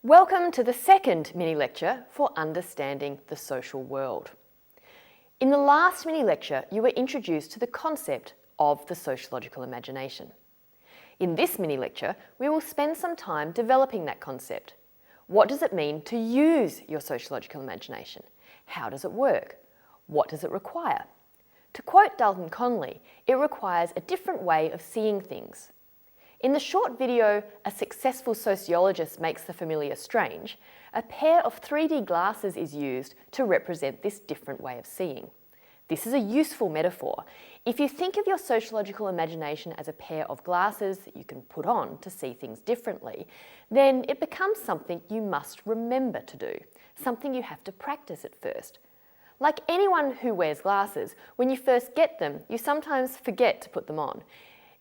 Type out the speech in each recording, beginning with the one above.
Welcome to the second mini-lecture for Understanding the Social World. In the last mini-lecture, you were introduced to the concept of the sociological imagination. In this mini-lecture, we will spend some time developing that concept. What does it mean to use your sociological imagination? How does it work? What does it require? To quote Dalton Conley, it requires a different way of seeing things. In the short video, A Successful Sociologist Makes the Familiar Strange, a pair of 3D glasses is used to represent this different way of seeing. This is a useful metaphor. If you think of your sociological imagination as a pair of glasses that you can put on to see things differently, then it becomes something you must remember to do, something you have to practice at first. Like anyone who wears glasses, when you first get them, you sometimes forget to put them on.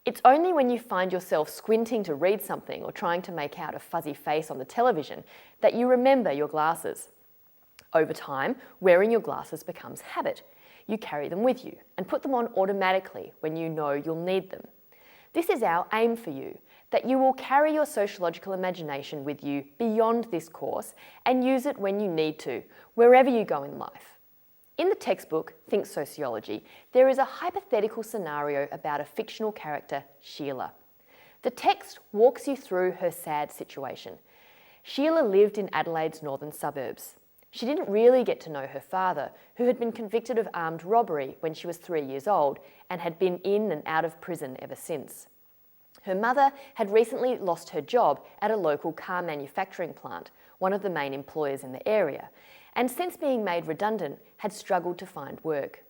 It's only when you find yourself squinting to read something or trying to make out a fuzzy face on the television that you remember your glasses. Over time, wearing your glasses becomes habit. You carry them with you and put them on automatically when you know you'll need them. This is our aim for you, that you will carry your sociological imagination with you beyond this course and use it when you need to, wherever you go in life. In the textbook, Think Sociology, there is a hypothetical scenario about a fictional character, Sheila. The text walks you through her sad situation. Sheila lived in Adelaide's northern suburbs. She didn't really get to know her father, who had been convicted of armed robbery when she was 3 years old and had been in and out of prison ever since. Her mother had recently lost her job at a local car manufacturing plant, one of the main employers in the area, and since being made redundant, had struggled to find work.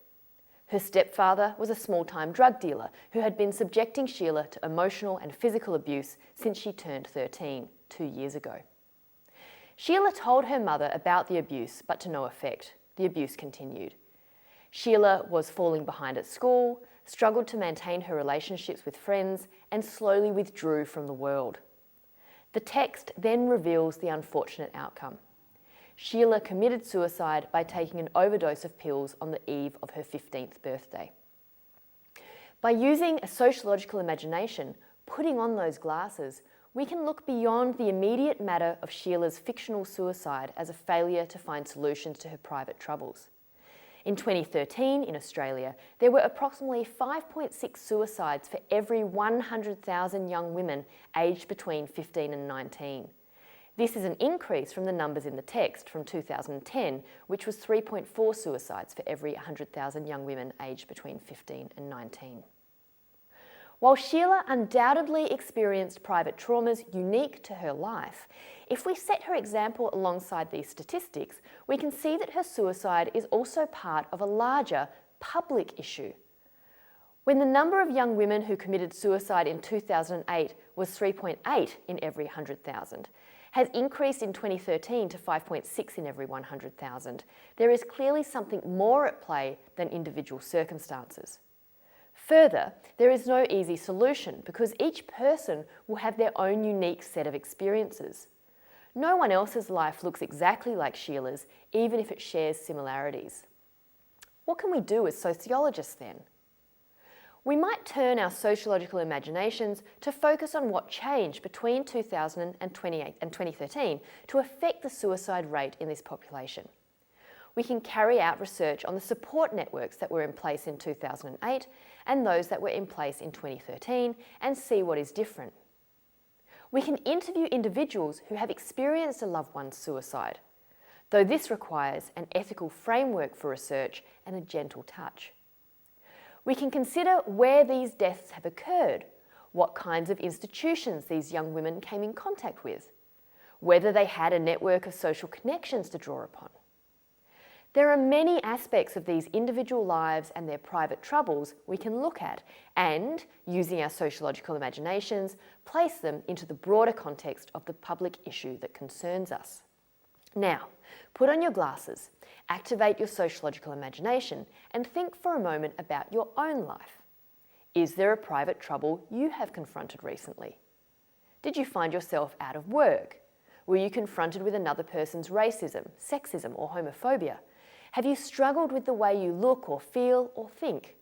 Her stepfather was a small-time drug dealer who had been subjecting Sheila to emotional and physical abuse since she turned 13, 2 years ago. Sheila told her mother about the abuse, but to no effect. The abuse continued. Sheila was falling behind at school, struggled to maintain her relationships with friends, and slowly withdrew from the world. The text then reveals the unfortunate outcome. Sheila committed suicide by taking an overdose of pills on the eve of her 15th birthday. By using a sociological imagination, putting on those glasses, we can look beyond the immediate matter of Sheila's fictional suicide as a failure to find solutions to her private troubles. In 2013 in Australia, there were approximately 5.6 suicides for every 100,000 young women aged between 15 and 19. This is an increase from the numbers in the text from 2010, which was 3.4 suicides for every 100,000 young women aged between 15 and 19. While Sheila undoubtedly experienced private traumas unique to her life, if we set her example alongside these statistics, we can see that her suicide is also part of a larger public issue. When the number of young women who committed suicide in 2008 was 3.8 in every 100,000, has increased in 2013 to 5.6 in every 100,000, there is clearly something more at play than individual circumstances. Further, there is no easy solution because each person will have their own unique set of experiences. No one else's life looks exactly like Sheila's, even if it shares similarities. What can we do as sociologists then? We might turn our sociological imaginations to focus on what changed between 2008 and 2013 to affect the suicide rate in this population. We can carry out research on the support networks that were in place in 2008 and those that were in place in 2013 and see what is different. We can interview individuals who have experienced a loved one's suicide, though this requires an ethical framework for research and a gentle touch. We can consider where these deaths have occurred, what kinds of institutions these young women came in contact with, whether they had a network of social connections to draw upon. There are many aspects of these individual lives and their private troubles we can look at and, using our sociological imaginations, place them into the broader context of the public issue that concerns us. Now, put on your glasses, activate your sociological imagination, and think for a moment about your own life. Is there a private trouble you have confronted recently? Did you find yourself out of work? Were you confronted with another person's racism, sexism, or homophobia? Have you struggled with the way you look or feel or think?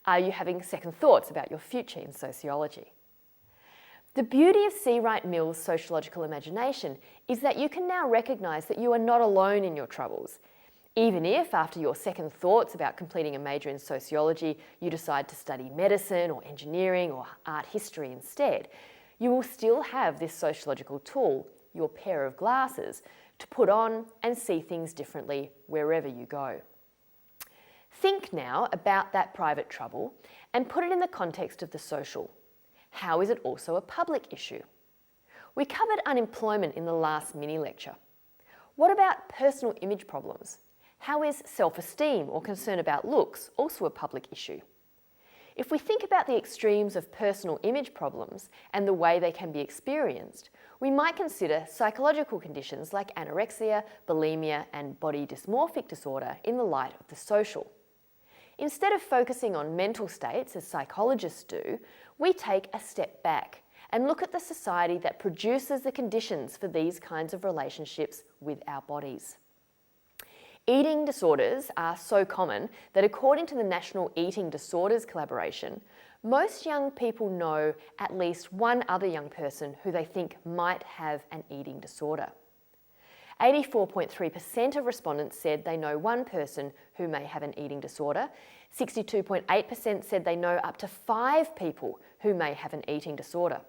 Are you having second thoughts about your future in sociology? The beauty of C. Wright Mill's sociological imagination is that you can now recognise that you are not alone in your troubles. Even if, after your second thoughts about completing a major in sociology, you decide to study medicine or engineering or art history instead, you will still have this sociological tool, your pair of glasses, to put on and see things differently wherever you go. Think now about that private trouble and put it in the context of the social. How is it also a public issue? We covered unemployment in the last mini lecture. What about personal image problems? How is self-esteem or concern about looks also a public issue? If we think about the extremes of personal image problems and the way they can be experienced, we might consider psychological conditions like anorexia, bulimia, and body dysmorphic disorder in the light of the social. Instead of focusing on mental states, as psychologists do, we take a step back and look at the society that produces the conditions for these kinds of relationships with our bodies. Eating disorders are so common that according to the National Eating Disorders Collaboration, most young people know at least one other young person who they think might have an eating disorder. 84.3% of respondents said they know one person who may have an eating disorder. 62.8% said they know up to 5 people who may have an eating disorder.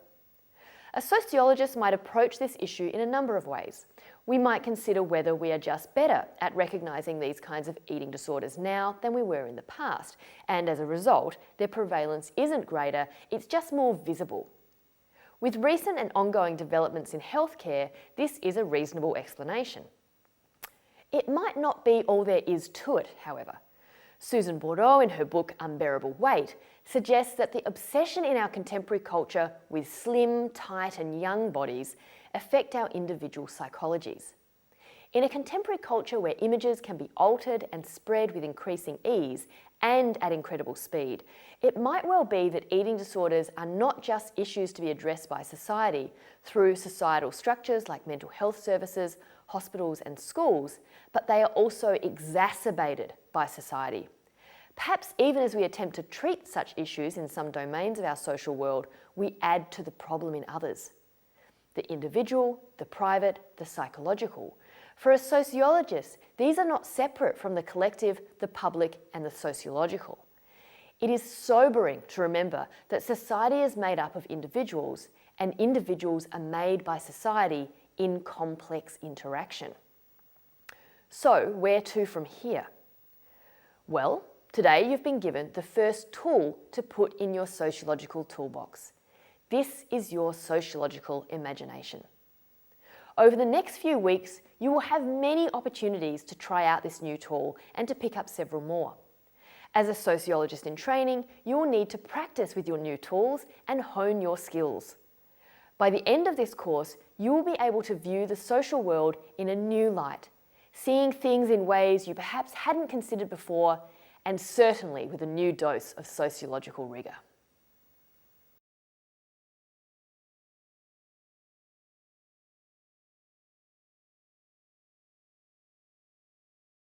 A sociologist might approach this issue in a number of ways. We might consider whether we are just better at recognising these kinds of eating disorders now than we were in the past, and as a result, their prevalence isn't greater, it's just more visible. With recent and ongoing developments in healthcare, this is a reasonable explanation. It might not be all there is to it, however. Susan Bordeaux, in her book Unbearable Weight, suggests that the obsession in our contemporary culture with slim, tight and young bodies affect our individual psychologies. In a contemporary culture where images can be altered and spread with increasing ease and at incredible speed, it might well be that eating disorders are not just issues to be addressed by society through societal structures like mental health services, hospitals and schools, but they are also exacerbated by society. Perhaps even as we attempt to treat such issues in some domains of our social world, we add to the problem in others. The individual, the private, the psychological. For a sociologist, these are not separate from the collective, the public, and the sociological. It is sobering to remember that society is made up of individuals, and individuals are made by society in complex interaction. So, where to from here? Well, today you've been given the first tool to put in your sociological toolbox. This is your sociological imagination. Over the next few weeks, you will have many opportunities to try out this new tool and to pick up several more. As a sociologist in training, you will need to practice with your new tools and hone your skills. By the end of this course, you will be able to view the social world in a new light, seeing things in ways you perhaps hadn't considered before, and certainly with a new dose of sociological rigour.